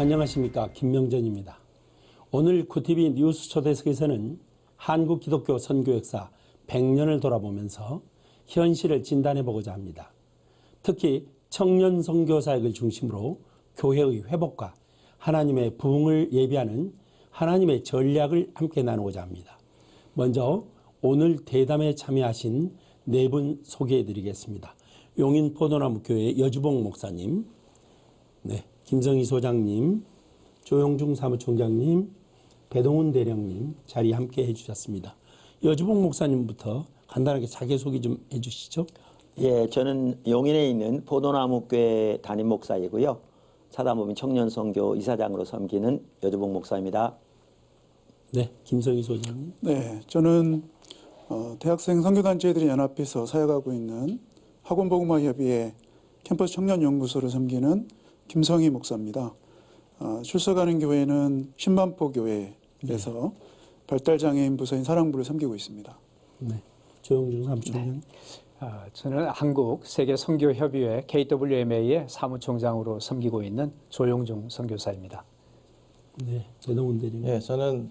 안녕하십니까, 김명전입니다. 오늘 QTV 뉴스 초대석에서는 한국 기독교 선교 역사 100년을 돌아보면서 현실을 진단해보고자 합니다. 특히 청년 선교 사역을 중심으로 교회의 회복과 하나님의 부흥을 예비하는 하나님의 전략을 함께 나누고자 합니다. 먼저 오늘 대담에 참여하신 네 분 소개해드리겠습니다. 용인 포도나무 교회 여주봉 목사님, 김성희 소장님, 조용중 사무총장님, 배동훈 대령님 자리 함께 해주셨습니다. 여주봉 목사님부터 간단하게 자기소개 좀 해주시죠. 예, 저는 용인에 있는 포도나무 교회 담임 목사이고요. 사단법인 청년선교 이사장으로 섬기는 여주봉 목사입니다. 네, 김성희 소장님. 네, 저는 대학생 선교단체들이 연합해서 사역하고 있는 학원복음화협의회 캠퍼스 청년연구소를 섬기는 김성희 목사입니다. 출석하는 교회는 신반포 교회에서 발달장애인 부서인 사랑부를 섬기고 있습니다. 네, 조용중 사무총장. 저는 한국 세계선교협의회 KWMA의 사무총장으로 섬기고 있는 조용중 선교사입니다. 네, 배동훈 대령님. 예, 저는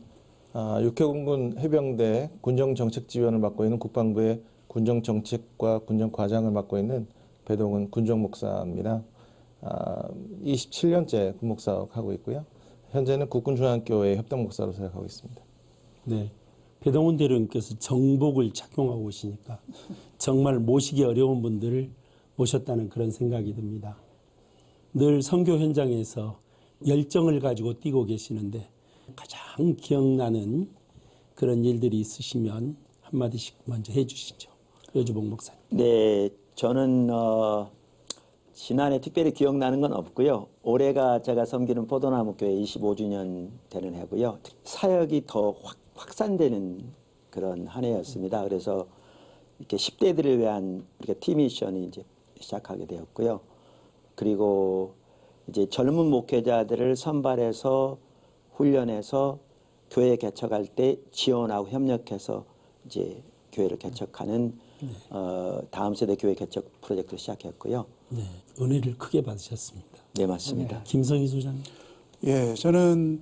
육해공군 해병대 군정정책지원을 맡고 있는 국방부의 군정정책과 군정과장을 맡고 있는 배동훈 군정목사입니다. 27년째 군목사하고 있고요. 현재는 국군중앙교회 협동목사로 사역하고 있습니다. 네, 배동훈 대령님께서 정복을 착용하고 오시니까 정말 모시기 어려운 분들을 모셨다는 그런 생각이 듭니다. 늘 선교 현장에서 열정을 가지고 뛰고 계시는데 가장 기억나는 그런 일들이 있으시면 한마디씩 먼저 해주시죠. 여주봉 목사님. 네, 저는 지난해 특별히 기억나는 건 없고요. 올해가 제가 섬기는 포도나무 교회 25주년 되는 해고요. 사역이 더 확산되는 그런 한 해였습니다. 그래서 이렇게 10대들을 위한 이렇게 팀미션이 이제 시작하게 되었고요. 그리고 이제 젊은 목회자들을 선발해서 훈련해서 교회 개척할 때 지원하고 협력해서 이제 교회를 개척하는 다음 세대 교회 개척 프로젝트를 시작했고요. 네, 은혜를 크게 받으셨습니다. 네, 맞습니다. 네, 김성희 소장님. 예, 저는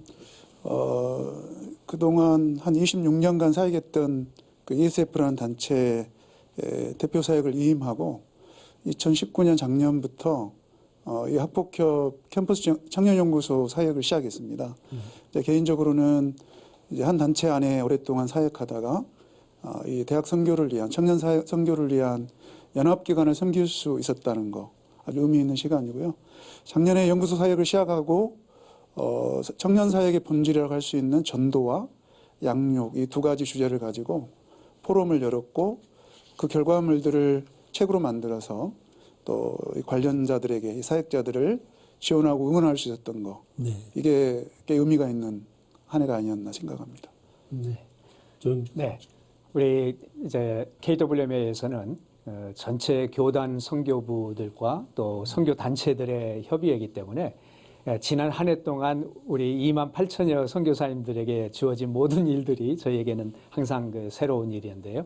그동안 한 26년간 사역했던 그 ESF라는 단체의 대표 사역을 위임하고 2019년 작년부터 이 학폭협 캠퍼스 청년연구소 사역을 시작했습니다. 개인적으로는 이제 한 단체 안에 오랫동안 사역하다가 이 대학 선교를 위한 청년 사역 선교를 위한 연합기관을 섬길 수 있었다는 거 아주 의미 있는 시간이고요. 작년에 연구소 사역을 시작하고 청년 사역의 본질이라고 할 수 있는 전도와 양육 이 두 가지 주제를 가지고 포럼을 열었고 그 결과물들을 책으로 만들어서 또 관련자들에게 사역자들을 지원하고 응원할 수 있었던 거. 네. 이게 꽤 의미가 있는 한 해가 아니었나 생각합니다. 네. 네, 우리 이제 KWMA에서는 전체 교단 선교부들과 또 선교 단체들의 협의회이기 때문에 지난 한 해 동안 우리 28,000여 선교사님들에게 주어진 모든 일들이 저희에게는 항상 새로운 일이었는데요.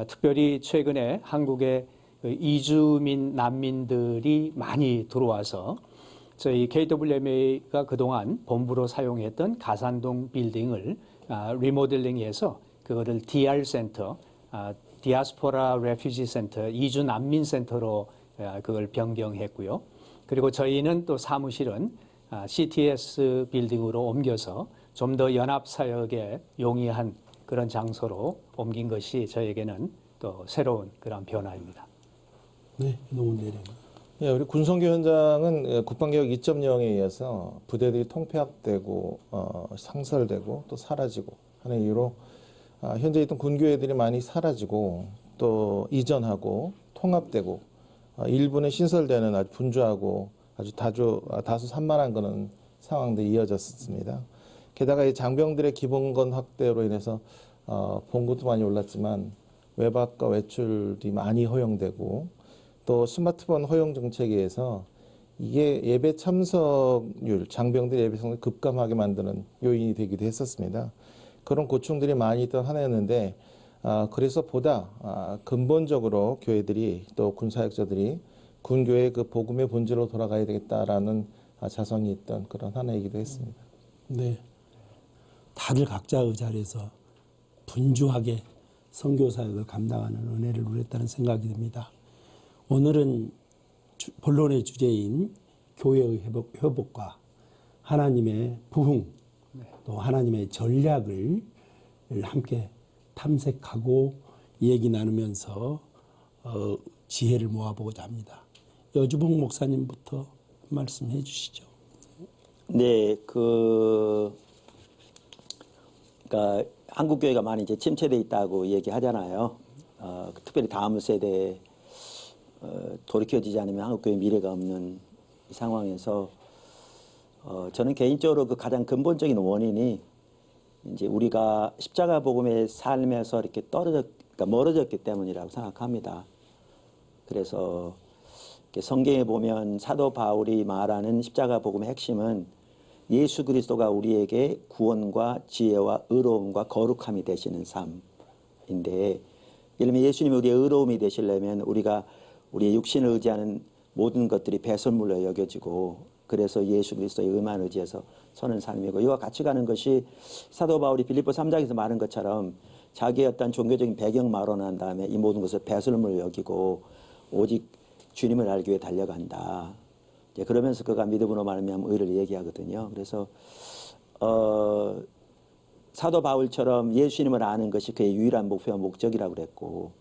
특별히 최근에 한국에 이주민 난민들이 많이 들어와서 저희 KWMA가 그동안 본부로 사용했던 가산동 빌딩을 리모델링해서 그거를 DR 센터, 디아스포라 레퓨지 센터, 이주 난민 센터로 그걸 변경했고요. 그리고 저희는 또 사무실은 CTS 빌딩으로 옮겨서 좀 더 연합 사역에 용이한 그런 장소로 옮긴 것이 저에게는 또 새로운 그런 변화입니다. 네, 배동훈 대령. 예, 우리 군선교 현장은 국방개혁 2.0에 의해서 부대들이 통폐합되고 상설되고 또 사라지고 하는 이유로 현재 있던 군교회들이 많이 사라지고 또 이전하고 통합되고 일부는 신설되는 아주 분주하고 아주 다소 산만한 그런 상황들이 이어졌습니다. 게다가 이 장병들의 기본권 확대로 인해서 봉급도 많이 올랐지만 외박과 외출이 많이 허용되고 또 스마트폰 허용 정책에 의해서 이게 예배 참석률, 장병들 예배 참석을 급감하게 만드는 요인이 되기도 했었습니다. 그런 고충들이 많이 있던 한 해였는데 그래서 보다 근본적으로 교회들이 또 군사역자들이 군교의 그 복음의 본질로 돌아가야 되겠다라는 자성이 있던 그런 한 해이기도 했습니다. 네. 다들 각자의 자리에서 분주하게 선교 사역을 감당하는 은혜를 누렸다는 생각이 듭니다. 오늘은 본론의 주제인 교회의 회복과 하나님의 부흥, 또 하나님의 전략을 함께 탐색하고 얘기 나누면서 지혜를 모아보고자 합니다. 여주봉 목사님부터 한 말씀 해주시죠. 네, 그러니까 한국 교회가 많이 이제 침체돼 있다고 얘기하잖아요. 특별히 다음 세대에 돌이켜지지 않으면 한국 교회 미래가 없는 이 상황에서 저는 개인적으로 그 가장 근본적인 원인이 이제 우리가 십자가 복음의 삶에서 이렇게 그러니까 멀어졌기 때문이라고 생각합니다. 그래서 성경에 보면 사도 바울이 말하는 십자가 복음의 핵심은 예수 그리스도가 우리에게 구원과 지혜와 의로움과 거룩함이 되시는 삶인데, 예를 들면 예수님이 우리의 의로움이 되시려면 우리가 우리의 육신을 의지하는 모든 것들이 배설물로 여겨지고, 그래서 예수 그리스도의 의만 의지해서 서는 삶이고, 이와 같이 가는 것이 사도 바울이 빌립보 3장에서 말한 것처럼 자기의 어떤 종교적인 배경 마론한 다음에 이 모든 것을 배설물로 여기고 오직 주님을 알기 위해 달려간다. 이제 그러면서 그가 믿음으로 말미암아 의를 얘기하거든요. 그래서 사도 바울처럼 예수님을 아는 것이 그의 유일한 목표와 목적이라고 그랬고,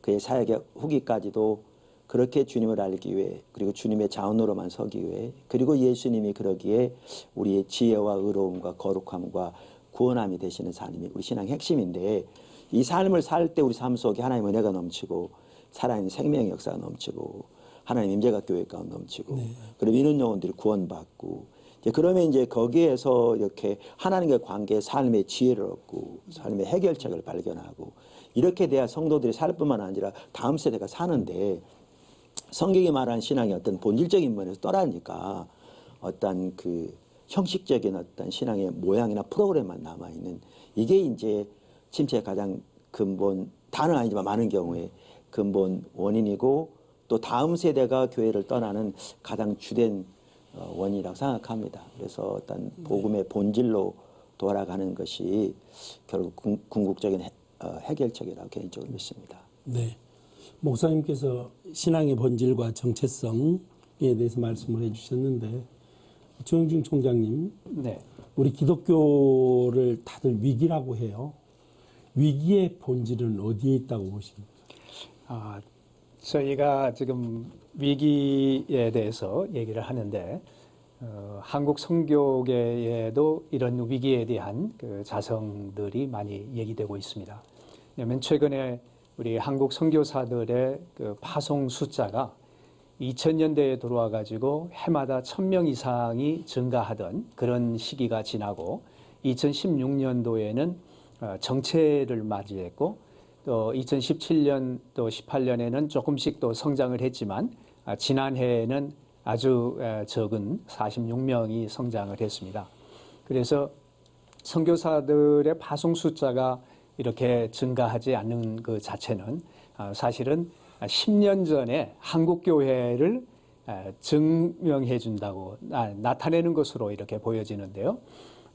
그의 사역의 후기까지도 그렇게 주님을 알기 위해, 그리고 주님의 자원으로만 서기 위해, 그리고 예수님이 그러기에 우리의 지혜와 의로움과 거룩함과 구원함이 되시는 삶이 우리 신앙의 핵심인데, 이 삶을 살 때 우리 삶 속에 하나님의 은혜가 넘치고 살아있는 생명의 역사가 넘치고 하나님 임재가 교회 가운데 넘치고, 그리고 믿는 영혼들이 구원받고, 이제 그러면 이제 거기에서 이렇게 하나님과의 관계, 삶의 지혜를 얻고 삶의 해결책을 발견하고, 이렇게 돼야 성도들이 살 뿐만 아니라 다음 세대가 사는데, 성경이 말하는 신앙의 어떤 본질적인 면에서 떠나니까 어떤 그 형식적인 어떤 신앙의 모양이나 프로그램만 남아있는, 이게 이제 침체의 가장 근본, 다는 아니지만 많은 경우에 근본 원인이고, 또 다음 세대가 교회를 떠나는 가장 주된 원인이라고 생각합니다. 그래서 어떤 복음의 본질로 돌아가는 것이 결국 궁극적인 해결책이라고 개인적으로 믿습니다. 네. 목사님께서 신앙의 본질과 정체성에 대해서 말씀을 해주셨는데, 조영진 총장님, 네. 우리 기독교를 다들 위기라고 해요. 위기의 본질은 어디에 있다고 보십니까? 저희가 지금 위기에 대해서 얘기를 하는데, 한국 선교계에도 이런 위기에 대한 그 자성들이 많이 얘기되고 있습니다. 왜냐하면 최근에 우리 한국 선교사들의 그 파송 숫자가 2000년대에 들어와 가지고 해마다 1000명 이상이 증가하던 그런 시기가 지나고, 2016년도에는 정체를 맞이했고, 또 2017년 또 18년에는 조금씩 또 성장을 했지만, 지난해에는 아주 적은 46명이 성장을 했습니다. 그래서 선교사들의 파송 숫자가 이렇게 증가하지 않는 그 자체는 사실은 10년 전에 한국 교회를 증명해 준다고 나타내는 것으로 이렇게 보여지는데요.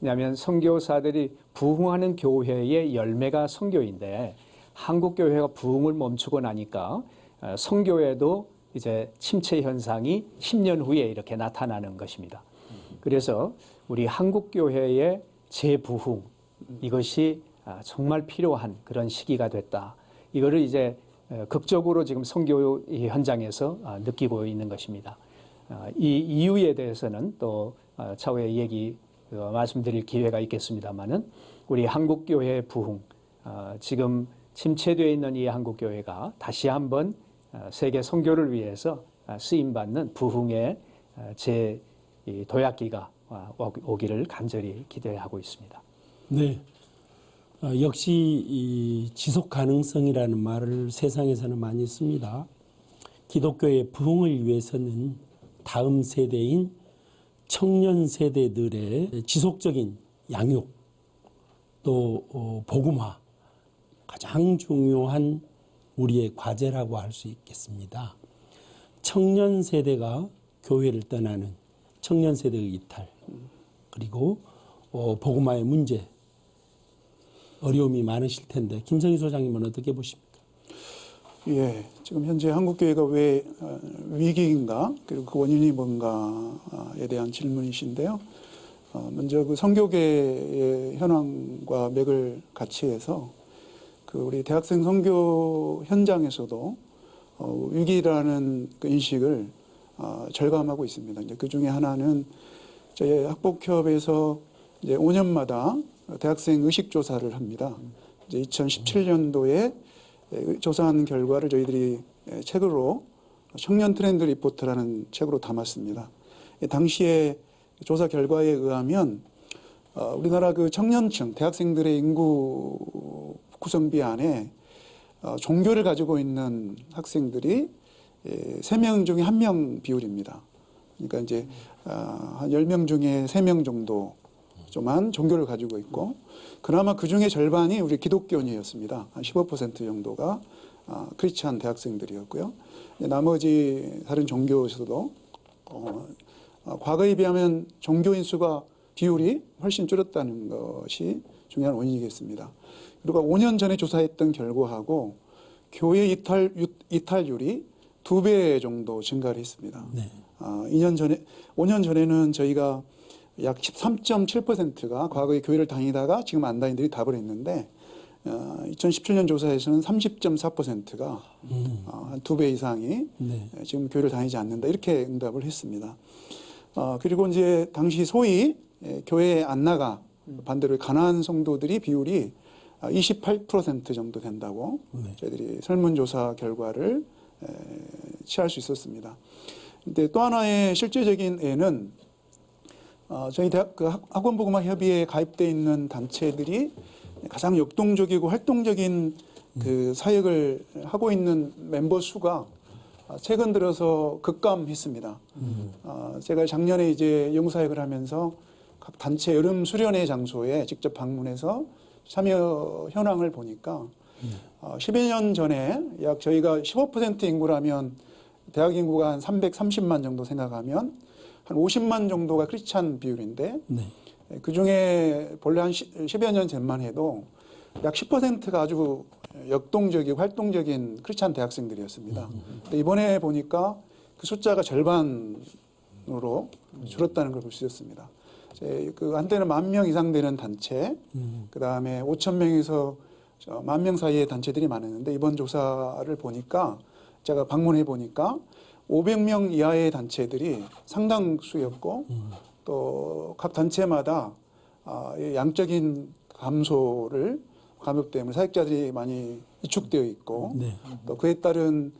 왜냐하면 선교사들이 부흥하는 교회의 열매가 선교인데, 한국 교회가 부흥을 멈추고 나니까 선교에도 이제 침체 현상이 10년 후에 이렇게 나타나는 것입니다. 그래서 우리 한국 교회의 재부흥, 이것이 정말 필요한 그런 시기가 됐다. 이거를 이제 극적으로 지금 선교 현장에서 느끼고 있는 것입니다. 이 이유에 대해서는 또 차후에 말씀드릴 기회가 있겠습니다만은, 우리 한국 교회의 부흥, 지금 침체되어 있는 이 한국 교회가 다시 한번 세계 선교를 위해서 쓰임받는 부흥의 제 도약기가 오기를 간절히 기대하고 있습니다. 네. 역시 이 지속 가능성이라는 말을 세상에서는 많이 씁니다. 기독교의 부흥을 위해서는 다음 세대인 청년 세대들의 지속적인 양육, 또 복음화, 가장 중요한 우리의 과제라고 할 수 있겠습니다. 청년 세대가 교회를 떠나는 청년 세대의 이탈, 그리고 복음화의 문제, 어려움이 많으실 텐데 김성희 소장님은 어떻게 보십니까? 예, 지금 현재 한국교회가 왜 위기인가, 그리고 그 원인이 뭔가에 대한 질문이신데요. 먼저 그 선교계의 현황과 맥을 같이 해서 그 우리 대학생 선교 현장에서도 위기라는 그 인식을 절감하고 있습니다. 이제 그 중에 하나는 저희 학복협에서 이제 5년마다 대학생 의식 조사를 합니다. 이제 2017년도에 조사한 결과를 저희들이 책으로 청년 트렌드 리포트라는 책으로 담았습니다. 당시에 조사 결과에 의하면 우리나라 그 청년층 대학생들의 인구 구성비 안에 종교를 가지고 있는 학생들이 3명 중에 1명 비율입니다. 그러니까 이제 한 10명 중에 3명 정도만 종교를 가지고 있고, 그나마 그 중에 절반이 우리 기독교인이었습니다. 한 15% 정도가 크리스찬 대학생들이었고요. 나머지 다른 종교에서도 과거에 비하면 종교인 수가 비율이 훨씬 줄었다는 것이 중요한 원인이겠습니다. 그리고 5년 전에 조사했던 결과하고 교회 이탈률이 2배 정도 증가를 했습니다. 네. 5년 전에는 저희가 약 13.7%가 과거에 교회를 다니다가 지금 안 다니는 들이 답을 했는데 2017년 조사에서는 30.4%가 한 2배 이상이 네. 지금 교회를 다니지 않는다, 이렇게 응답을 했습니다. 그리고 이제 당시 소위 교회에 안 나가 반대로 가난한 성도들이 비율이 28% 정도 된다고 네. 저희들이 설문조사 결과를 취할 수 있었습니다. 근데 또 하나의 실제적인 예는 저희 대학 그 학원복음화 협의회에 가입돼 있는 단체들이 가장 역동적이고 활동적인 그 사역을 하고 있는 멤버 수가 최근 들어서 급감했습니다. 제가 작년에 이제 연구사역을 하면서 각 단체 여름 수련회 장소에 직접 방문해서 참여 현황을 보니까 10여 년 전에 약 저희가 15% 인구라면 대학 인구가 한 330만 정도 생각하면 한 50만 정도가 크리스찬 비율인데 네. 그중에 본래 한 10여 년 전만 해도 약 10%가 아주 역동적이고 활동적인 크리스찬 대학생들이었습니다. 근데 이번에 보니까 그 숫자가 절반으로 줄었다는 걸 볼 수 있었습니다. 그 한때는 10,000명 이상 되는 단체, 그 다음에 5,000명에서 10,000명 사이의 단체들이 많았는데 이번 조사를 보니까 제가 방문해 보니까 500명 이하의 단체들이 상당수였고 또 각 단체마다 양적인 감소 때문에 사역자들이 많이 위축되어 있고 네. 또 그에 따른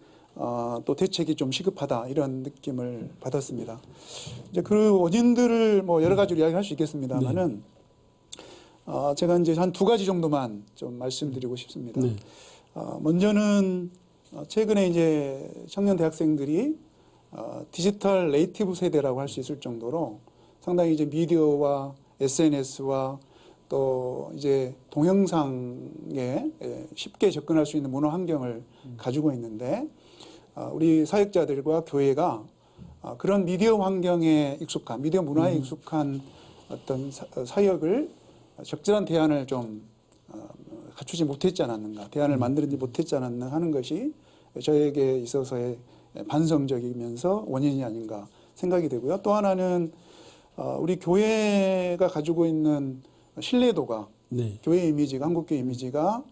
또 대책이 좀 시급하다, 이런 느낌을 받았습니다. 이제 그 원인들을 뭐 여러 가지로 이야기할 수 있겠습니다만은 제가 이제 한 2가지 정도만 좀 말씀드리고 싶습니다. 네. 먼저는 최근에 이제 청년 대학생들이 디지털 네이티브 세대라고 할 수 있을 정도로 상당히 이제 미디어와 SNS와 또 이제 동영상에 쉽게 접근할 수 있는 문화 환경을 가지고 있는데 우리 사역자들과 교회가 그런 미디어 환경에 익숙한, 미디어 문화에 익숙한 어떤 사역을 적절한 대안을 좀 갖추지 못했지 않았는가, 대안을 만들지 못했지 않았나 하는 것이 저에게 있어서의 반성적이면서 원인이 아닌가 생각이 되고요. 또 하나는 우리 교회가 가지고 있는 신뢰도가, 네. 교회 이미지가, 한국교회 이미지가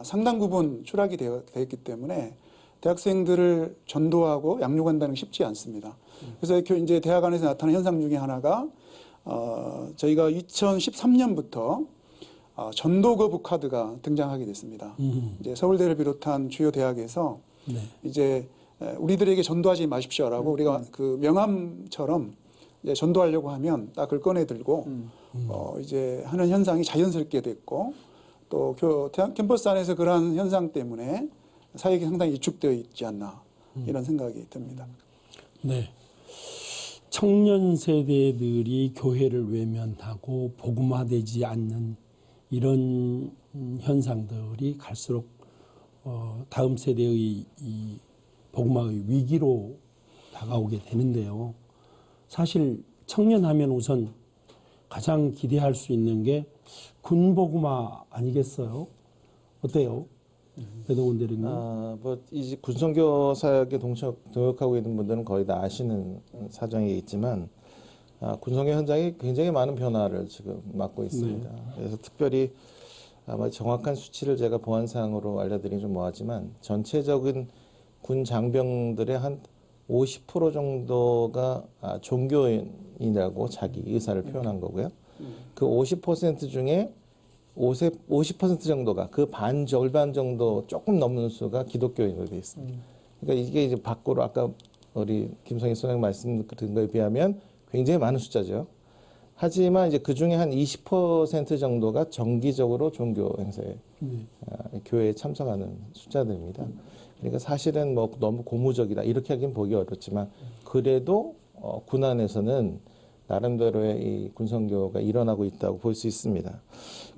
상당 부분 추락이 되었기 때문에 대학생들을 전도하고 양육한다는 게 쉽지 않습니다. 그래서 이제 대학 안에서 나타나는 현상 중에 하나가 저희가 2013년부터 전도 거부 카드가 등장하게 됐습니다. 이제 서울대를 비롯한 주요 대학에서 네. 이제 우리들에게 전도하지 마십시오라고 우리가 그 명함처럼 이제 전도하려고 하면 딱 그걸 꺼내 들고 이제 하는 현상이 자연스럽게 됐고 또 캠퍼스 안에서 그러한 현상 때문에 사역이 상당히 위축되어 있지 않나, 이런 생각이 듭니다. 네. 청년 세대들이 교회를 외면하고 복음화되지 않는 이런 현상들이 갈수록 다음 세대의 이 복음화의 위기로 다가오게 되는데요. 사실 청년하면 우선 가장 기대할 수 있는 게 군복음화 아니겠어요? 어때요? 배동훈 대리님. 뭐 이제 군선교 사역에 동역하고 있는 분들은 거의 다 아시는 사정이겠지만 군선교 현장이 굉장히 많은 변화를 지금 맞고 있습니다. 그래서 특별히 아마 정확한 수치를 제가 보안상으로 알려드리긴 좀 뭐하지만 전체적인 군 장병들의 한 50% 정도가 종교인이라고 자기 의사를 표현한 거고요. 그 50% 중에 50% 정도가 그 반 절반 정도 조금 넘는 수가 기독교인으로 되어 있습니다. 그러니까 이게 이제 밖으로 아까 우리 김성희 소장 말씀드린 거에 비하면 굉장히 많은 숫자죠. 하지만 이제 그 중에 한 20% 정도가 정기적으로 종교 행사에 교회에 참석하는 숫자들입니다. 그러니까 사실은 뭐 너무 고무적이다 이렇게 하긴 보기 어렵지만 그래도 군 안에서는 나름대로의 이 군선교가 일어나고 있다고 볼 수 있습니다.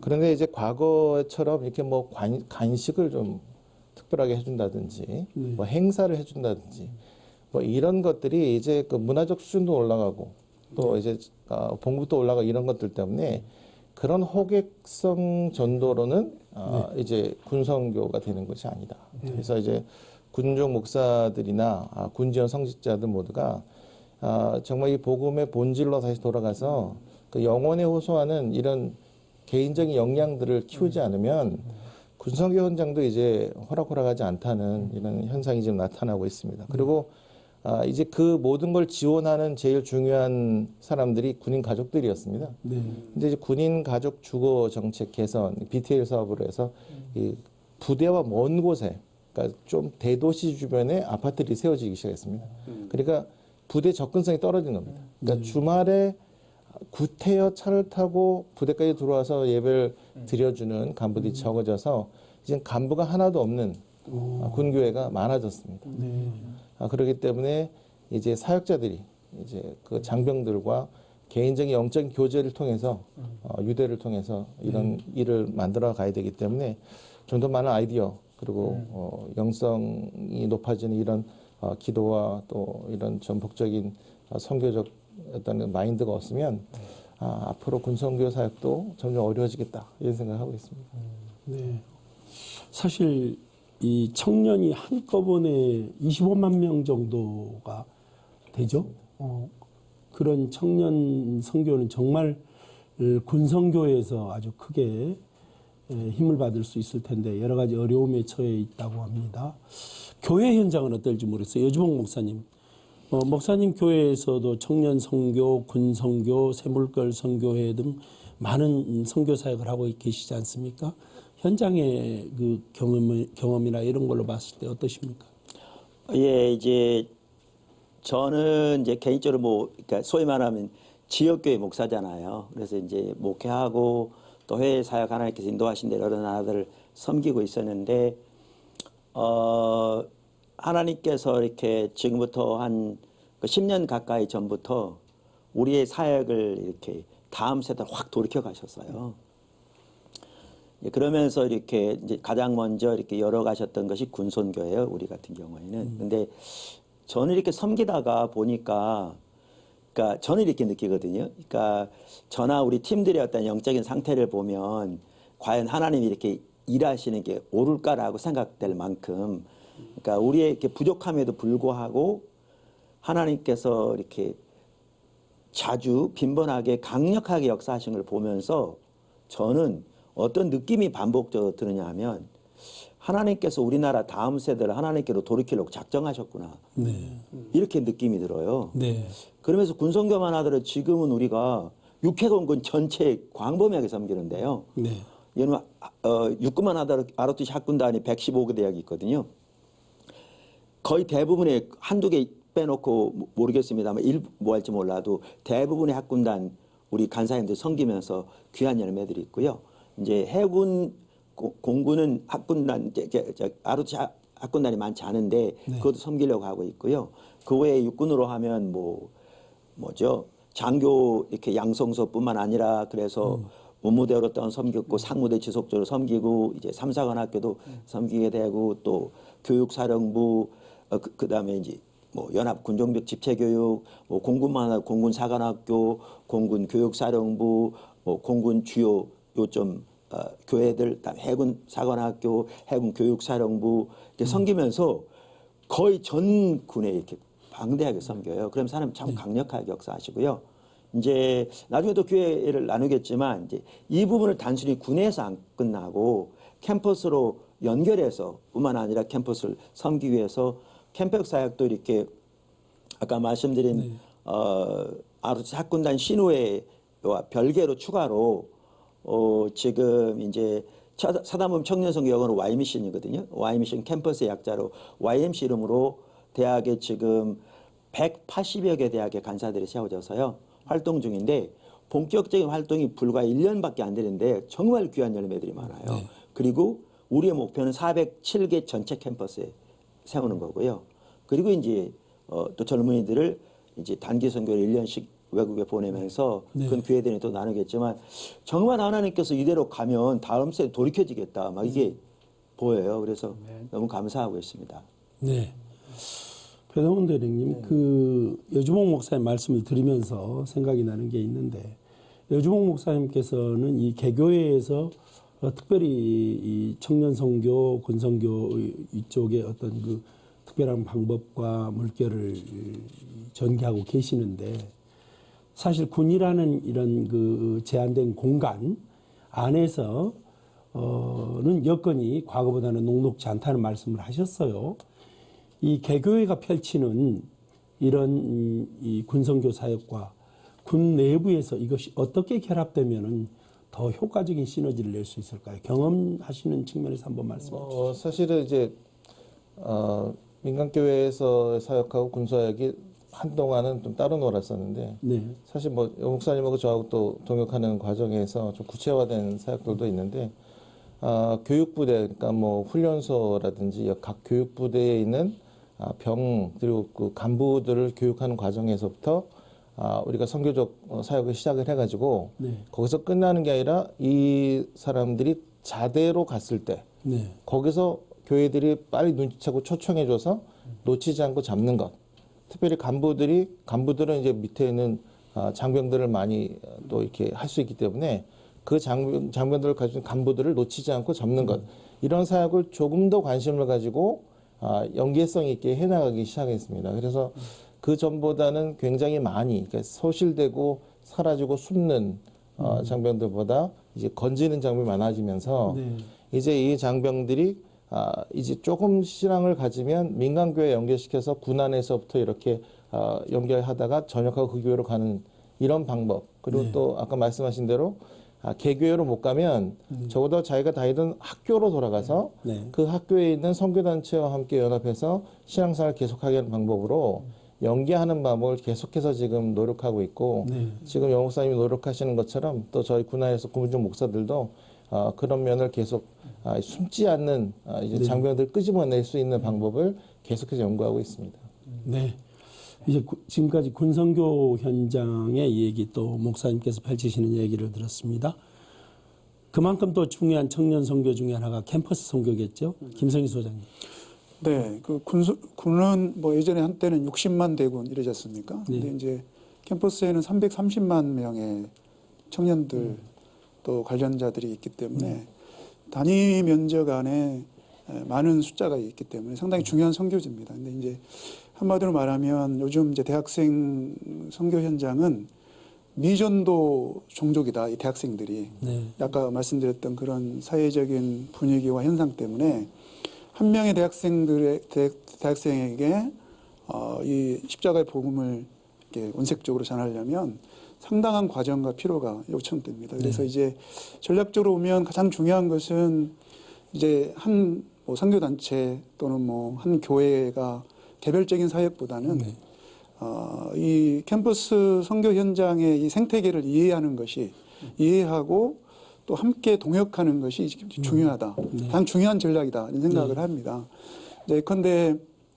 그런데 이제 과거처럼 이렇게 뭐 간식을 좀 특별하게 해준다든지 뭐 행사를 해준다든지 뭐 이런 것들이 이제 그 문화적 수준도 올라가고 또 이제 봉급도 올라가고 이런 것들 때문에 그런 호객성 전도로는 이제 군선교가 되는 것이 아니다. 그래서 이제 군종 목사들이나 군지원 성직자들 모두가 정말 이 복음의 본질로 다시 돌아가서 그 영혼에 호소하는 이런 개인적인 역량들을 키우지 않으면 군선교 현장도 이제 호락호락하지 않다는 이런 현상이 지금 나타나고 있습니다. 그리고 이제 그 모든 걸 지원하는 제일 중요한 사람들이 군인 가족들이었습니다. 근데 이제 군인 가족 주거 정책 개선 BTL 사업으로 해서 이 부대와 먼 곳에 그러니까 좀 대도시 주변에 아파트들이 세워지기 시작했습니다. 그러니까 부대 접근성이 떨어진 겁니다. 그러니까 주말에 구태여 차를 타고 부대까지 들어와서 예배를 드려주는 간부들이 적어져서 이제 간부가 하나도 없는 군교회가 많아졌습니다. 그렇기 때문에 이제 사역자들이 이제 그 장병들과 개인적인 영적인 교제를 통해서 유대를 통해서 이런 일을 만들어 가야 되기 때문에 좀 더 많은 아이디어 그리고 영성이 높아지는 이런 기도와 또 이런 전폭적인 선교적 어떤 마인드가 없으면 앞으로 군선교 사역도 점점 어려워지겠다 이런 생각을 하고 있습니다. 네. 사실 이 청년이 한꺼번에 25만 명 정도가 되죠. 그런 청년 선교는 정말 군선교에서 아주 크게 힘을 받을 수 있을 텐데 여러 가지 어려움에 처해 있다고 합니다. 교회 현장은 어떨지 모르겠어요. 여주봉 목사님. 목사님 교회에서도 청년 선교, 군 선교, 새물걸 선교회 등 많은 선교 사역을 하고 계시지 않습니까? 현장의 그 경험이나 이런 걸로 봤을 때 어떠십니까? 예, 이제 저는 이제 개인적으로 뭐 그러니까 소위 말하면 지역교회 목사잖아요. 그래서 이제 목회하고 또 해외 사역 하나님께서 인도하신 대로 여러 나라들을 섬기고 있었는데 하나님께서 이렇게 지금부터 한 10년 가까이 전부터 우리의 사역을 이렇게 다음 세대로 확 돌이켜 가셨어요. 그러면서 이렇게 이제 가장 먼저 이렇게 열어가셨던 것이 군선교예요. 우리 같은 경우에는. 근데 저는 이렇게 섬기다가 보니까, 그러니까 저는 이렇게 느끼거든요. 그러니까 저나 우리 팀들의 어떤 영적인 상태를 보면 과연 하나님이 이렇게 일하시는 게 옳을까라고 생각될 만큼, 그러니까 우리의 이렇게 부족함에도 불구하고 하나님께서 이렇게 자주 빈번하게 강력하게 역사하신 걸 보면서 저는 어떤 느낌이 반복적으로 드느냐 하면 하나님께서 우리나라 다음 세대를 하나님께로 돌이키려고 작정하셨구나. 이렇게 느낌이 들어요. 그러면서 군선교만 하더라도 지금은 우리가 육해공군 전체 광범위하게 섬기는데요. 얘는 육군만 하더라도 아르투시 학군단이 115개 대학이 있거든요. 거의 대부분의 한두 개 빼놓고 모르겠습니다만 일부 뭐 할지 몰라도 대부분의 학군단 우리 간사님들 섬기면서 귀한 열매들이 있고요. 이제 해군 공군은 학군단 아르투시 학군단이 많지 않은데 그것도 섬기려고 하고 있고요. 그 외에 육군으로 하면 뭐죠 장교 이렇게 양성소뿐만 아니라 그래서 문무대로 또한 섬겼고 상무대 지속적으로 섬기고 이제 삼사관학교도 섬기게 되고 또 교육사령부 그다음에 이제 뭐 연합 군종벽 집체교육, 뭐 공군만화 공군사관학교, 공군교육사령부, 뭐 공군 주요 요점 교회들, 그다음 해군 사관학교, 해군 교육사령부 이렇게 섬기면서 거의 전 군에 이렇게 방대하게 섬겨요. 그럼 사람 참 강력하게 역사하시고요. 이제 나중에 또 기회를 나누겠지만 이제 이 부분을 단순히 군에서 안 끝나고 캠퍼스로 연결해서 뿐만 아니라 캠퍼스를 섬기기 위해서 캠퍼스 사역도 이렇게 아까 말씀드린 ROTC 학군단 신우회와 별개로 추가로 지금 이제 사단법인 청년선교 영어로 Y미션이거든요. Y미션 캠퍼스의 약자로 YMC 이름으로 대학에 지금 180여 개 대학의 간사들이 세워져서요. 활동 중인데 본격적인 활동이 불과 1년밖에 안 되는데 정말 귀한 열매들이 많아요. 네. 그리고 우리의 목표는 407개 전체 캠퍼스에 세우는 거고요. 그리고 이제 또 젊은이들을 이제 단기 선교를 1년씩 외국에 보내면서 네. 그런 기회들이 또 나누겠지만 정말 하나님께서 이대로 가면 다음 세에 돌이켜지겠다. 막 이게 보여요. 그래서 너무 감사하고 있습니다. 네. 배동훈 대령님, 그 여주봉 목사님 말씀을 들으면서 생각이 나는 게 있는데 여주봉 목사님께서는 이 개교회에서 특별히 이 청년 선교, 군 선교 이쪽에 어떤 그 특별한 방법과 물결을 전개하고 계시는데 사실 군이라는 이런 그 제한된 공간 안에서는 여건이 과거보다는 녹록지 않다는 말씀을 하셨어요. 이 개교회가 펼치는 이런 이 군선교 사역과 군 내부에서 이것이 어떻게 결합되면은 더 효과적인 시너지를 낼 수 있을까요? 경험하시는 측면에서 한번 말씀해 주시죠. 사실은 이제 민간교회에서 사역하고 군사역이 한동안은 좀 따로 놀았었는데 네. 사실 뭐 목사님하고 저하고 또 동역하는 과정에서 좀 구체화된 사역들도 있는데 교육부대 그러니까 뭐 훈련소라든지 각 교육부대에 있는 병 그리고 그 간부들을 교육하는 과정에서부터 우리가 선교적 사역을 시작을 해가지고 네. 거기서 끝나는 게 아니라 이 사람들이 자대로 갔을 때 네. 거기서 교회들이 빨리 눈치채고 초청해줘서 놓치지 않고 잡는 것. 특별히 간부들은 이제 밑에 있는 장병들을 많이 또 이렇게 할 수 있기 때문에 그 장병들을 가진 간부들을 놓치지 않고 잡는 것. 이런 사역을 조금 더 관심을 가지고 연계성 있게 해나가기 시작했습니다. 그래서 그 전보다는 굉장히 많이 그러니까 소실되고 사라지고 숨는 장병들보다 이제 건지는 장병이 많아지면서 네. 이제 이 장병들이 이제 조금 신앙을 가지면 민간교회 연결시켜서 군 안에서부터 이렇게 연결하다가 전역하고 그 교회로 가는 이런 방법. 그리고 네. 또 아까 말씀하신 대로 개교회로 못 가면 적어도 자기가 다니던 학교로 돌아가서 네. 그 학교에 있는 선교단체와 함께 연합해서 신앙생활을 계속하게 하는 방법으로 연계하는 방법을 계속해서 지금 노력하고 있고 네. 지금 영 목사님이 노력하시는 것처럼 또 저희 군안에서 군중 목사들도 그런 면을 계속 숨지 않는 이제 네. 장병들 끄집어낼 수 있는 방법을 계속해서 연구하고 있습니다. 네. 이제 지금까지 군선교 현장의 얘기 또 목사님께서 펼치시는 얘기를 들었습니다. 그만큼 또 중요한 청년 선교 중에 하나가 캠퍼스 선교겠죠. 김성희 소장님. 네, 그 군은 뭐 예전에 한때는 60만 대군 이러지 않습니까? 네. 근데 이제 캠퍼스에는 330만 명의 청년들 또 관련자들이 있기 때문에 단위 면적 안에 많은 숫자가 있기 때문에 상당히 중요한 선교지입니다. 근데 이제 한마디로 말하면 요즘 이제 대학생 선교 현장은 미전도 종족이다, 이 대학생들이. 네. 아까 말씀드렸던 그런 사회적인 분위기와 현상 때문에 한 명의 대학생에게 이 십자가의 복음을 이렇게 원색적으로 전하려면 상당한 과정과 필요가 요청됩니다. 그래서 이제 전략적으로 보면 가장 중요한 것은 이제 한 뭐 선교단체 또는 뭐 한 교회가 개별적인 사역보다는 이 캠퍼스 선교 현장의 이 생태계를 이해하는 것이 이해하고 또 함께 동역하는 것이 중요하다. 가장 중요한 전략이다. 이런 생각을 합니다. 예컨대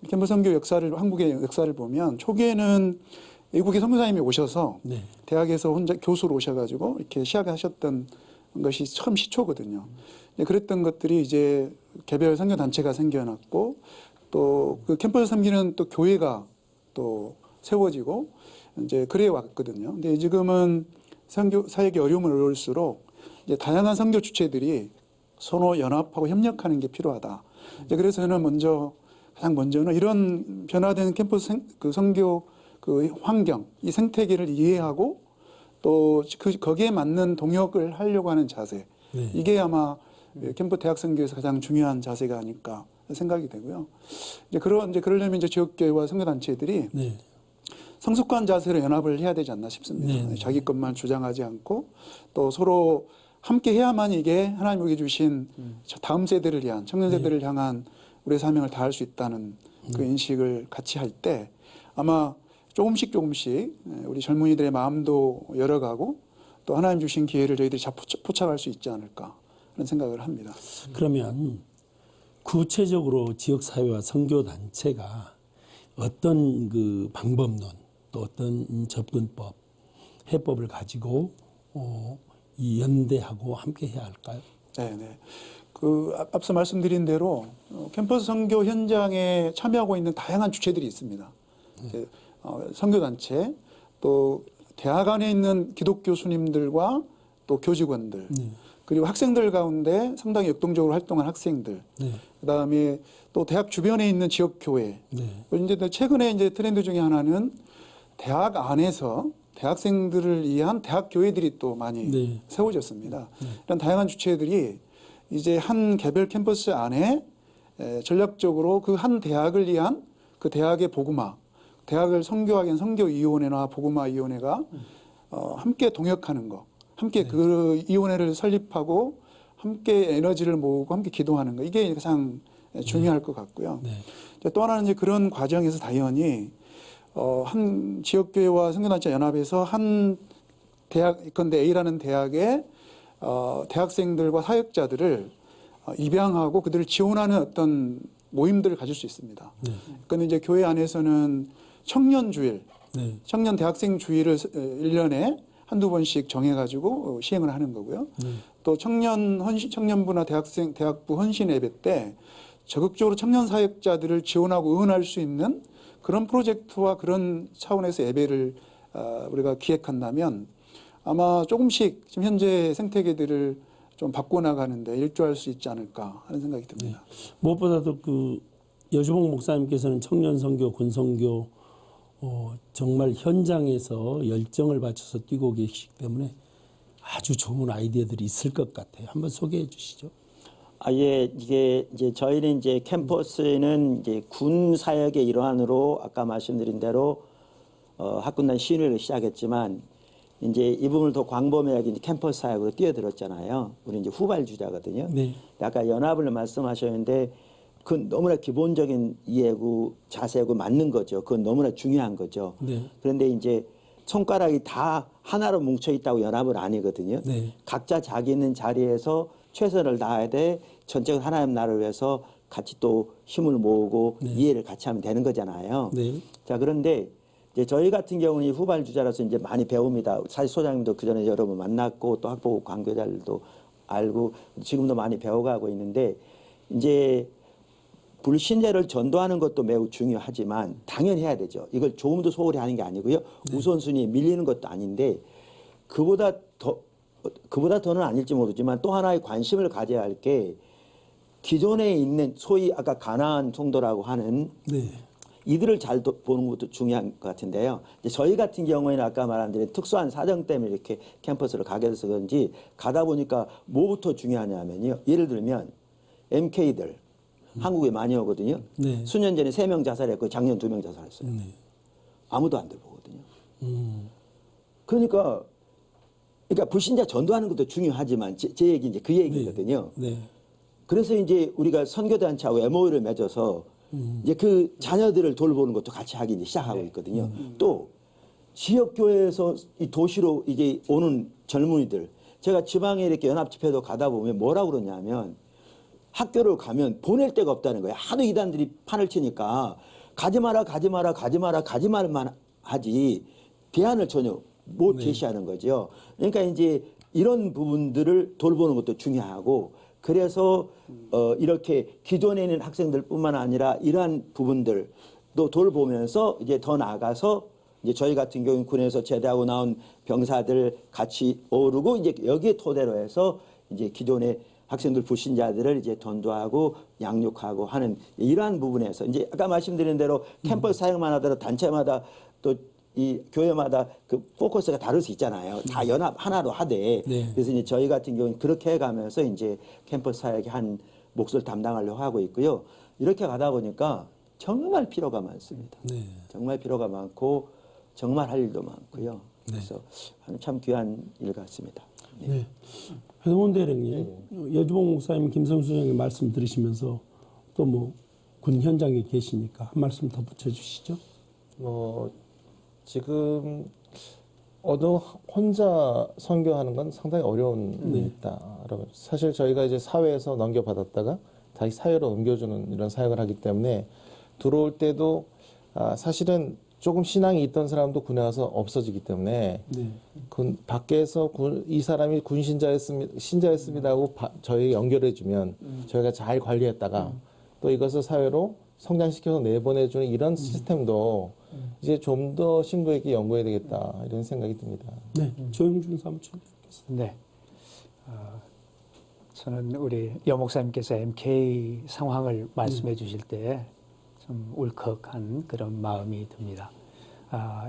캠퍼스 선교 역사를 한국의 역사를 보면 초기에는 외국의 선교사님이 오셔서 대학에서 혼자 교수로 오셔가지고 이렇게 시작하셨던 것이 처음 시초거든요. 그랬던 것들이 이제 개별 선교 단체가 생겨났고 또 그 캠퍼스 섬기는 또 교회가 또 세워지고 이제 그래 왔거든요. 근데 지금은 선교 사역의 어려움은 어려울수록 이제 다양한 선교 주체들이 서로 연합하고 협력하는 게 필요하다. 이제 그래서 저는 가장 먼저는 이런 변화된 캠퍼스 그 선교 그 환경, 이 생태계를 이해하고 또 거기에 맞는 동역을 하려고 하는 자세. 네. 이게 아마 캠프 대학 선교에서 가장 중요한 자세가 아닐까 생각이 되고요. 이제 그러려면 이제 지역교회와 선교단체들이 네. 성숙한 자세로 연합을 해야 되지 않나 싶습니다. 네, 네. 자기 것만 주장하지 않고 또 서로 함께 해야만 이게 하나님 우리에게 주신 다음 세대를 위한 청년 세대를 향한 우리의 사명을 다할 수 있다는 그 인식을 같이 할 때 아마 조금씩 우리 젊은이들의 마음도 열어가고 또 하나님 주신 기회를 저희들이 잘 포착할 수 있지 않을까 그런 생각을 합니다. 그러면 구체적으로 지역사회와 선교단체가 어떤 그 방법론 또 어떤 접근법, 해법을 가지고 이 연대하고 함께 해야 할까요? 네. 그 앞서 말씀드린 대로 캠퍼스 선교 현장에 참여하고 있는 다양한 주체들이 있습니다. 선교단체, 또 대학 안에 있는 기독교 스님들과 또 교직원들, 그리고 학생들 가운데 상당히 역동적으로 활동한 학생들, 네. 그다음에 또 대학 주변에 있는 지역교회. 네. 이제 최근에 이제 트렌드 중에 하나는 대학 안에서 대학생들을 위한 대학 교회들이 또 많이 네. 세워졌습니다. 이런 다양한 주체들이 이제 한 개별 캠퍼스 안에 전략적으로 그 한 대학을 위한 그 대학의 복음화, 대학을 선교하기 위한 선교위원회나 복음화위원회가 함께 동역하는 거, 함께 그 위원회를 설립하고 함께 에너지를 모으고 함께 기도하는 거, 이게 가장 중요할 것 같고요. 네. 또 하나는 이제 그런 과정에서 당연히 한 지역교회와 선교단체 연합에서 한 대학, 근데 A라는 대학의 대학생들과 사역자들을 입양하고 그들을 지원하는 어떤 모임들을 가질 수 있습니다. 네. 근데 이제 교회 안에서는 청년 주일, 네. 청년 대학생 주일을 1년에 한두 번씩 정해가지고 시행을 하는 거고요. 또 청년부나 대학부 헌신 예배 때 적극적으로 청년 사역자들을 지원하고 응원할 수 있는 그런 프로젝트와 그런 차원에서 예배를 우리가 기획한다면 아마 조금씩 지금 현재 생태계들을 좀 바꿔나가는데 일조할 수 있지 않을까 하는 생각이 듭니다. 무엇보다도 그 여주봉 목사님께서는 청년 선교, 군 선교 정말 현장에서 열정을 바쳐서 뛰고 계시기 때문에 아주 좋은 아이디어들이 있을 것 같아요. 한번 소개해 주시죠. 이게 이제 저희는 이제 캠퍼스는 이제 군 사역의 일환으로 아까 말씀드린 대로 학군단 시위를 시작했지만 이제 이 부분을 더 광범위하게 이제 캠퍼스 사역으로 뛰어들었잖아요. 우리 이제 후발주자거든요. 네. 아까 연합을 말씀하셨는데 그건 너무나 기본적인 이해고 자세고 맞는 거죠. 그건 너무나 중요한 거죠. 네. 그런데 이제 손가락이 다 하나로 뭉쳐 있다고 연합은 아니거든요. 네. 각자 자기 있는 자리에서 최선을 다해야 돼. 전적으로 하나님 나라를 위해서 같이 또 힘을 모으고 이해를 같이 하면 되는 거잖아요. 네. 자, 그런데 이제 저희 같은 경우는 후발주자라서 이제 많이 배웁니다. 사실 소장님도 그 전에 여러 번 만났고 또 학부 관계자들도 알고 지금도 많이 배워가고 있는데 이제 불신자를 전도하는 것도 매우 중요하지만 당연히 해야 되죠. 이걸 조금도 소홀히 하는 게 아니고요. 우선순위에 밀리는 것도 아닌데 그보다 더는 아닐지 모르지만 또 하나의 관심을 가져야 할 게 기존에 있는 소위 아까 가나안 성도라고 하는 네. 이들을 잘 보는 것도 중요한 것 같은데요. 이제 저희 같은 경우에는 아까 말한 대로 특수한 사정 때문에 이렇게 캠퍼스를 가게 돼서 그런지 가다 보니까 뭐부터 중요하냐면요. 예를 들면 MK들 한국에 많이 오거든요. 네. 수년 전에 3명 자살했고 작년 2명 자살했어요. 네. 아무도 안 들보거든요. 그러니까 불신자 전도하는 것도 중요하지만 제 얘기 이제 그 얘기거든요. 네. 그래서 이제 우리가 선교단체하고 MOU를 맺어서 이제 그 자녀들을 돌보는 것도 같이 하기 이제 시작하고 있거든요. 또 지역교회에서 이 도시로 이제 오는 젊은이들, 제가 지방에 이렇게 연합집회도 가다 보면 뭐라고 그러냐면 학교를 가면 보낼 데가 없다는 거예요. 하도 이단들이 판을 치니까 가지 말만 하지 대안을 전혀 못 제시하는 거죠. 그러니까 이제 이런 부분들을 돌보는 것도 중요하고 그래서 이렇게 기존에 있는 학생들뿐만 아니라 이러한 부분들 또 돌보면서 이제 더 나아가서 이제 저희 같은 경우는 군에서 제대하고 나온 병사들 같이 오르고 이제 여기에 토대로 해서 이제 기존의 학생들 불신자들을 이제 전도하고 양육하고 하는 이러한 부분에서 이제 아까 말씀드린 대로 캠퍼스 사역만 하더라도 단체마다 또 이 교회마다 그 포커스가 다를 수 있잖아요. 다 연합 하나로 하되 네. 그래서 이제 저희 같은 경우는 그렇게 해가면서 이제 캠퍼스 사역의 한 몫을 담당하려고 하고 있고요. 이렇게 가다 보니까 정말 필요가 많습니다. 네. 정말 필요가 많고 정말 할 일도 많고요. 그래서 참 귀한 일 같습니다. 네. 네. 배동원 대령님, 여주봉 목사님, 김성수 장님 말씀 들으시면서 또 뭐 군 현장에 계시니까 한 말씀 더 붙여주시죠. 뭐 지금 혼자 선교하는 건 상당히 어려운 일이다라고. 사실 저희가 이제 사회에서 넘겨받았다가 다시 사회로 옮겨주는 이런 사역을 하기 때문에 들어올 때도 사실은 조금 신앙이 있던 사람도 군에 와서 없어지기 때문에 네. 군 밖에서 이 사람이 신자였습니다 하고 저희 연결해주면 저희가 잘 관리했다가 또 이것을 사회로 성장시켜서 내보내주는 이런 시스템도 이제 좀 더 신부에게 연구해야 되겠다 이런 생각이 듭니다. 네. 조영준 사무총장. 네. 저는 우리 여 목사님께서 MK 상황을 말씀해 주실 때 좀 울컥한 그런 마음이 듭니다.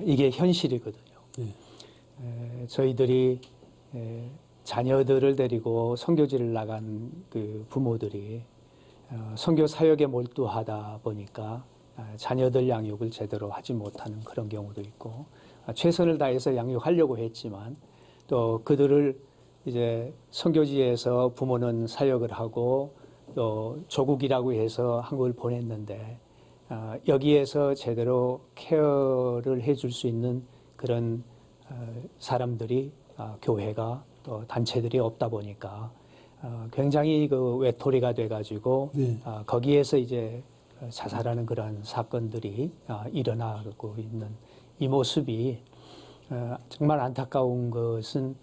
이게 현실이거든요. 네. 저희들이 자녀들을 데리고 선교지를 나간 그 부모들이 선교 사역에 몰두하다 보니까 자녀들 양육을 제대로 하지 못하는 그런 경우도 있고 최선을 다해서 양육하려고 했지만 또 그들을 이제 선교지에서 부모는 사역을 하고 또 조국이라고 해서 한국을 보냈는데 여기에서 제대로 케어를 해줄 수 있는 그런 사람들이 교회가 또 단체들이 없다 보니까 굉장히 그 외톨이가 돼가지고 네. 거기에서 이제 자살하는 그런 사건들이 일어나고 있는 이 모습이 정말 안타까운 것은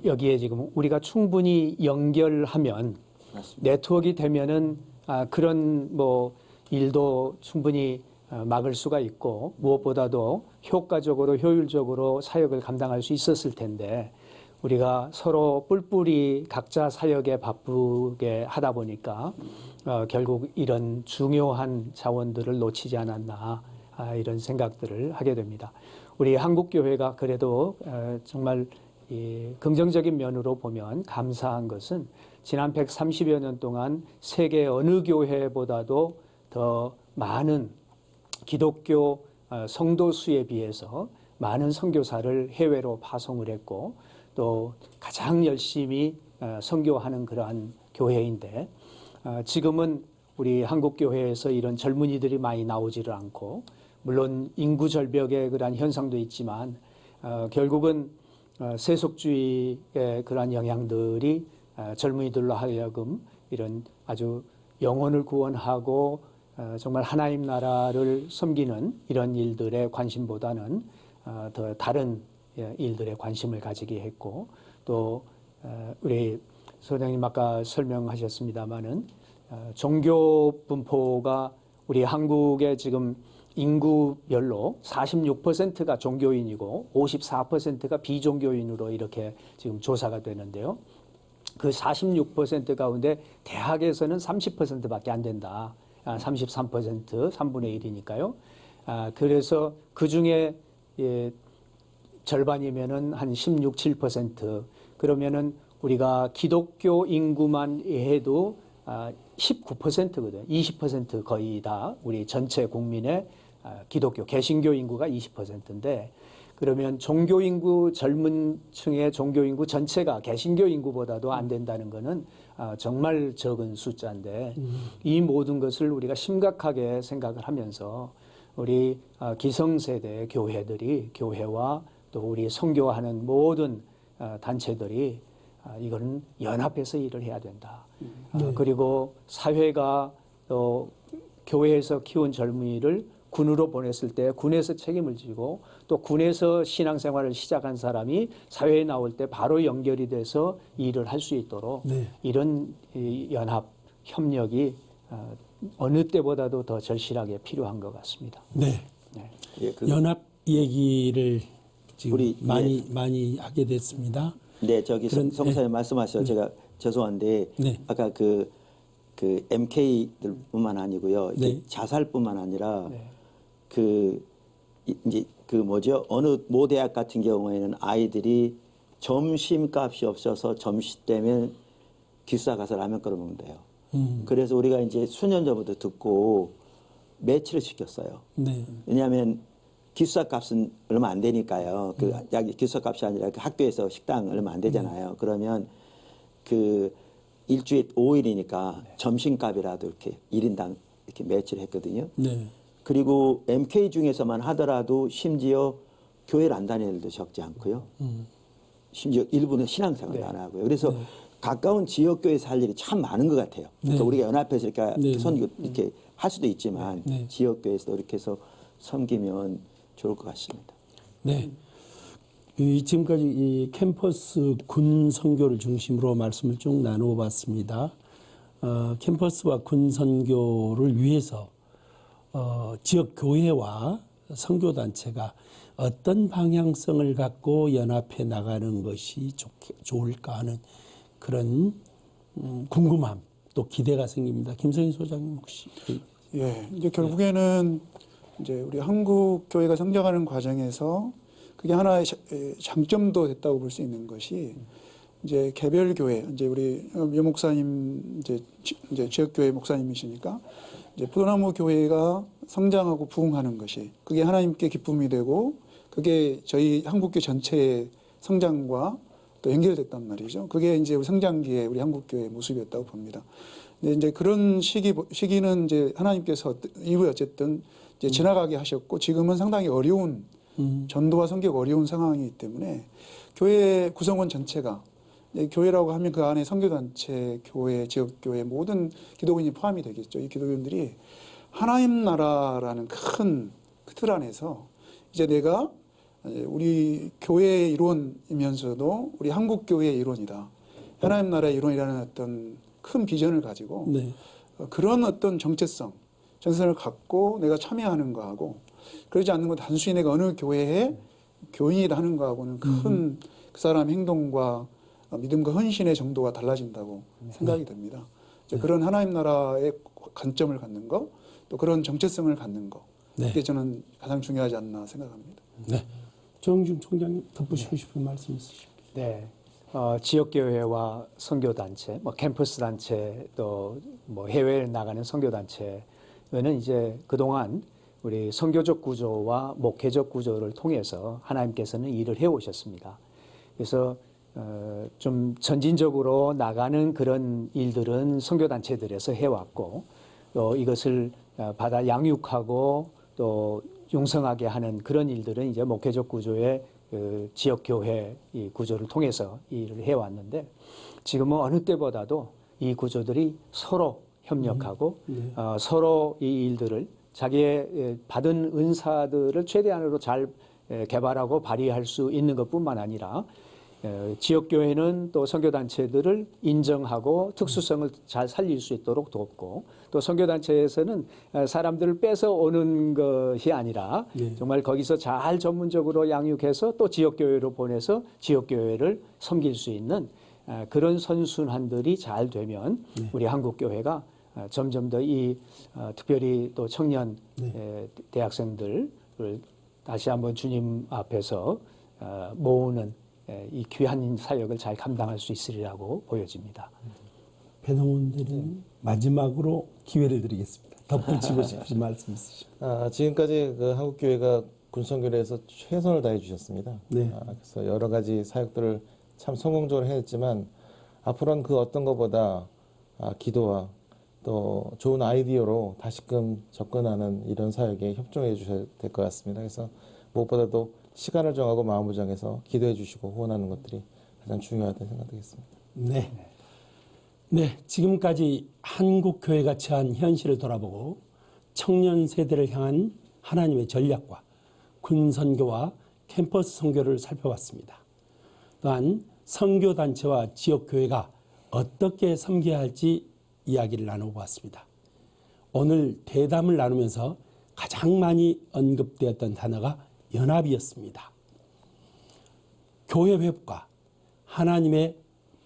여기에 지금 우리가 충분히 연결하면 맞습니다. 네트워크가 되면은 그런 뭐 일도 충분히 막을 수가 있고 무엇보다도 효과적으로 효율적으로 사역을 감당할 수 있었을 텐데 우리가 서로 뿔뿔이 각자 사역에 바쁘게 하다 보니까 결국 이런 중요한 자원들을 놓치지 않았나 이런 생각들을 하게 됩니다. 우리 한국교회가 그래도 정말 이 긍정적인 면으로 보면 감사한 것은 지난 130여 년 동안 세계 어느 교회보다도 더 많은 기독교 성도 수에 비해서 많은 선교사를 해외로 파송을 했고 또 가장 열심히 선교하는 그러한 교회인데 지금은 우리 한국교회에서 이런 젊은이들이 많이 나오지를 않고 물론 인구 절벽의 그러한 현상도 있지만 결국은 세속주의의 그러한 영향들이 젊은이들로 하여금 이런 아주 영혼을 구원하고 정말 하나님 나라를 섬기는 이런 일들에 관심보다는 더 다른 일들에 관심을 가지게 했고 또 우리 소장님 아까 설명하셨습니다마는 종교 분포가 우리 한국의 지금 인구별로 46%가 종교인이고 54%가 비종교인으로 이렇게 지금 조사가 되는데요. 그 46% 가운데 대학에서는 30%밖에 안 된다. 33%, 3분의 1이니까요. 그래서 그 중에 절반이면은 한 16, 7%. 그러면은 우리가 기독교 인구만 해도 19%거든. 20% 거의 다 우리 전체 국민의 기독교, 개신교 인구가 20%인데 그러면 종교 인구 젊은 층의 종교 인구 전체가 개신교 인구보다도 안 된다는 거는 정말 적은 숫자인데 이 모든 것을 우리가 심각하게 생각을 하면서 우리 기성세대 교회들이 교회와 또 우리 선교하는 모든 단체들이 이거는 연합해서 일을 해야 된다. 그리고 사회가 또 교회에서 키운 젊은이를 군으로 보냈을 때 군에서 책임을 지고 또 군에서 신앙생활을 시작한 사람이 사회에 나올 때 바로 연결이 돼서 일을 할 수 있도록 이런 연합 협력이 어느 때보다도 더 절실하게 필요한 것 같습니다. 네. 네. 예, 연합 얘기를 지금 우리, 많이 하게 됐습니다. 네, 저기 그런- 성사님 말씀하셔서 제가 죄송한데 네. 아까 그 MK들뿐만 아니고요. 이렇게 네. 자살뿐만 아니라 네. 이제 그 뭐죠? 어느 모 대학 같은 경우에는 아이들이 점심값이 없어서 점심 때문에 기숙사 가서 라면 끓여 먹는데요. 그래서 우리가 이제 수년 전부터 듣고 매치를 시켰어요. 네. 왜냐하면 기숙사 값은 얼마 안 되니까요. 그 기숙사 값이 아니라 그 학교에서 식당 얼마 안 되잖아요. 그러면 그 일주일 5일이니까 점심값이라도 이렇게 1인당 이렇게 매치를 했거든요. 네. 그리고 MK 중에서만 하더라도 심지어 교회를 안 다니는 일도 적지 않고요. 심지어 일부는 신앙생활도 안 하고요. 그래서 가까운 지역교회 살 일이 참 많은 것 같아요. 그러니까 네. 우리가 연합해서 이렇게 네. 선교 이렇게 할 수도 있지만 네. 지역교회에서도 이렇게 해서 섬기면 좋을 것 같습니다. 네. 지금까지 이 캠퍼스 군 선교를 중심으로 말씀을 쭉 나누어 봤습니다. 캠퍼스와 군 선교를 위해서 지역 교회와 선교 단체가 어떤 방향성을 갖고 연합해 나가는 것이 좋을까 하는 그런 궁금함 또 기대가 생깁니다. 김성인 소장님 혹시 예, 이제 결국에는 이제 우리 한국 교회가 성장하는 과정에서 그게 하나의 장점도 됐다고 볼 수 있는 것이 이제 개별 교회, 이제 우리 여 목사님 이제 지역 교회 목사님이시니까 이제 포도나무 교회가 성장하고 부흥하는 것이 그게 하나님께 기쁨이 되고 그게 저희 한국교 전체의 성장과 또 연결됐단 말이죠. 그게 이제 우리 성장기의 우리 한국교회의 모습이었다고 봅니다. 근데 이제 그런 시기는 이제 하나님께서 이후에 어쨌든 이제 지나가게 하셨고 지금은 상당히 어려운 전도와 선교가 어려운 상황이기 때문에 교회 구성원 전체가 교회라고 하면 그 안에 선교단체, 교회, 지역교회 모든 기독인이 포함이 되겠죠. 이 기독인들이 하나님 나라라는 큰 틀 안에서 이제 내가 우리 교회의 일원이면서도 우리 한국교회의 일원이다. 하나님 나라의 일원이라는 어떤 큰 비전을 가지고 네. 그런 어떤 정체성을 갖고 내가 참여하는 거하고 그러지 않는 건 단순히 내가 어느 교회에 교인이다 하는 거하고는 큰 그 사람 행동과 믿음과 헌신의 정도가 달라진다고 생각이 됩니다. 이제 그런 하나님 나라의 관점을 갖는 거, 또 그런 정체성을 갖는 거, 그게 저는 가장 중요하지 않나 생각합니다. 네. 정중 총장님 덧붙이고 싶은 말씀 있으십니까? 네. 지역교회와 선교단체, 뭐 캠퍼스 단체, 또 뭐 해외에 나가는 선교단체는 이제 그동안 우리 선교적 구조와 목회적 구조를 통해서 하나님께서는 일을 해오셨습니다. 그래서 좀 전진적으로 나가는 그런 일들은 선교단체들에서 해왔고 또 이것을 받아 양육하고 또 융성하게 하는 그런 일들은 이제 목회적 구조의 그 지역교회 이 구조를 통해서 일을 해왔는데 지금은 어느 때보다도 이 구조들이 서로 협력하고 서로 이 일들을 자기의 받은 은사들을 최대한으로 잘 개발하고 발휘할 수 있는 것뿐만 아니라 지역교회는 또 선교단체들을 인정하고 특수성을 잘 살릴 수 있도록 돕고 또 선교단체에서는 사람들을 뺏어오는 것이 아니라 정말 거기서 잘 전문적으로 양육해서 또 지역교회로 보내서 지역교회를 섬길 수 있는 그런 선순환들이 잘 되면 우리 한국교회가 점점 더 이 특별히 또 청년 대학생들을 다시 한번 주님 앞에서 모으는 이 귀한 사역을 잘 감당할 수 있으리라고 보여집니다. 배동훈 대리님 마지막으로 기회를 드리겠습니다. 덧붙이고 싶으신 말씀 있으십니까? 지금까지 그 한국교회가 군선교를 해서 최선을 다해 주셨습니다. 네. 그래서 여러 가지 사역들을 참 성공적으로 해냈지만 앞으로는 그 어떤 것보다 기도와 또 좋은 아이디어로 다시금 접근하는 이런 사역에 협조해 주셔야 될 것 같습니다. 그래서 무엇보다도 시간을 정하고 마음을 정해서 기도해 주시고 후원하는 것들이 가장 중요하다고 생각되겠습니다. 네. 네, 지금까지 한국 교회가 처한 현실을 돌아보고 청년 세대를 향한 하나님의 전략과 군 선교와 캠퍼스 선교를 살펴봤습니다. 또한 선교 단체와 지역 교회가 어떻게 섬겨야 할지 이야기를 나눠보았습니다. 오늘 대담을 나누면서 가장 많이 언급되었던 단어가 연합이었습니다. 교회 회복과 하나님의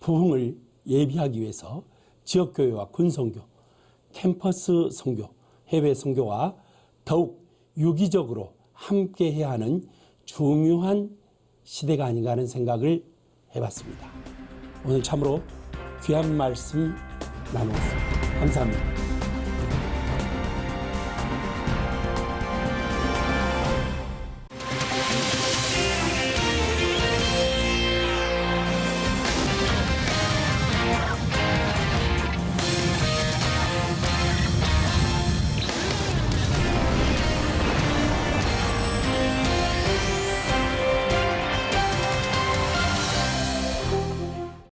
부흥을 예비하기 위해서 지역교회와 군선교, 캠퍼스 선교, 해외 선교와 더욱 유기적으로 함께해야 하는 중요한 시대가 아닌가 하는 생각을 해봤습니다. 오늘 참으로 귀한 말씀 나누었습니다. 감사합니다.